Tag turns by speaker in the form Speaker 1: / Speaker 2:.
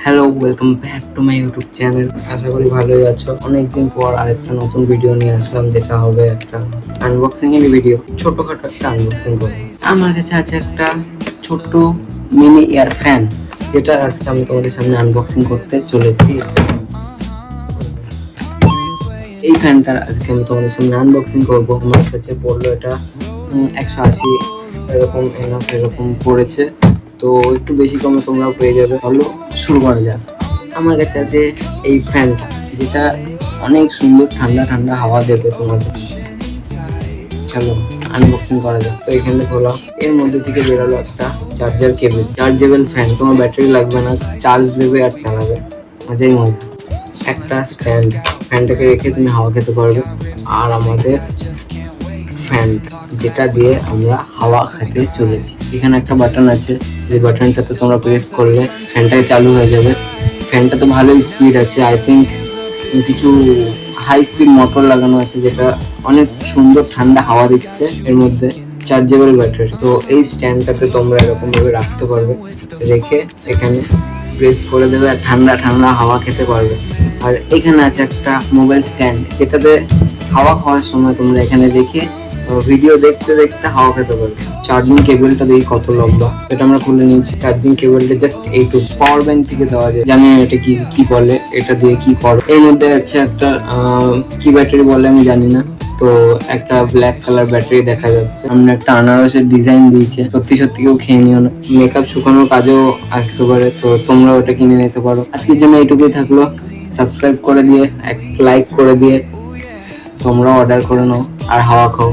Speaker 1: Hello, welcome back to my YouTube channel. আশা করি ভালোই আছো। অনেকদিন পর আরেকটা নতুন ভিডিও নিয়ে আসলাম, যেটা হবে একটা আনবক্সিং এর ভিডিও। ছোটখাটো একটা আনবক্সিং করবো। আমার কাছে আছে একটা ছোট্ট মিনি এয়ার ফ্যান, যেটা আজকে আমি তোমাদের সামনে আনবক্সিং করতে চলেছি। এই ফ্যানটার আজকে আমি তোমাদের সামনে আনবক্সিং করবো। আমার কাছে বললো এটা 180 এরকম পড়েছে, তো একটু বেশি কমে তোমরাও পেয়ে যাবে। চলো শুরু করা যাক। আমার কাছে আছে এই ফ্যানটা, যেটা অনেক সুন্দর ঠান্ডা ঠান্ডা হাওয়া দেবে তোমাদের। চলো আনবক্সিং করা যাক। তো এখানে খোলা, এর মধ্যে থেকে বেরোলো একটা চার্জার কেবল। চার্জেবল ফ্যান, তোমার ব্যাটারি লাগবে না, চার্জ দেবে আর চালাবে, মজাই মজা। একটা স্ট্যান্ড, ফ্যানটাকে রেখে তুমি হাওয়া খেতে পারবে। আর আমাদের ফ্যান, যেটা দিয়ে আমরা হাওয়া খেতে চলেছি। এখানে একটা বাটন আছে, যে বাটনটাতে তোমরা প্রেস করলে ফ্যানটাকে চালু হয়ে যাবে। ফ্যানটা তো ভালোই স্পিড আছে, আই থিঙ্ক কিছু হাই স্পিড মোটর লাগানো আছে, যেটা অনেক সুন্দর ঠান্ডা হাওয়া দিচ্ছে। এর মধ্যে চার্জেবল ব্যাটারি। তো এই স্ট্যান্ডটাতে তোমরা এরকম ভাবে রাখতে পারবে, রেখে এখানে প্রেস করে দেবে আর ঠান্ডা ঠান্ডা হাওয়া খেতে পারবে। আর এখানে আছে একটা মোবাইল স্ট্যান্ড, যেটাতে হাওয়া খাওয়ার সময় তোমরা এখানে রেখে ভিডিও দেখতে দেখতে হাওয়া খেতে পারবে। চার্জিং কেবলটা দেখি কত লম্বা, এটা আমরা খুলে নিয়েছি। চার্জিং কেবলটা জাস্ট এইটুকু, পাওয়ার ব্যাংক থেকে দেওয়া যায়, জানি না এটা কি বলে, এটা দিয়ে কি করে। এর মধ্যে আছে একটা কি ব্যাটারি বলে আমি জানি না। তো একটা ব্ল্যাক কালার ব্যাটারি দেখা যাচ্ছে। সামনে একটা আনারসের ডিজাইন দিয়েছে, সত্যি সত্যি কেউ খেয়ে নিও না, মেকআপ শুকানোর কাজেও আসতে পারে, তো তোমরা ওটা কিনে নিতে পারো। আজকের জন্য এইটুকুই থাকলো। সাবস্ক্রাইব করে দিয়ে, এক লাইক করে দিয়ে তোমরা অর্ডার করে নাও আর হাওয়া খাও।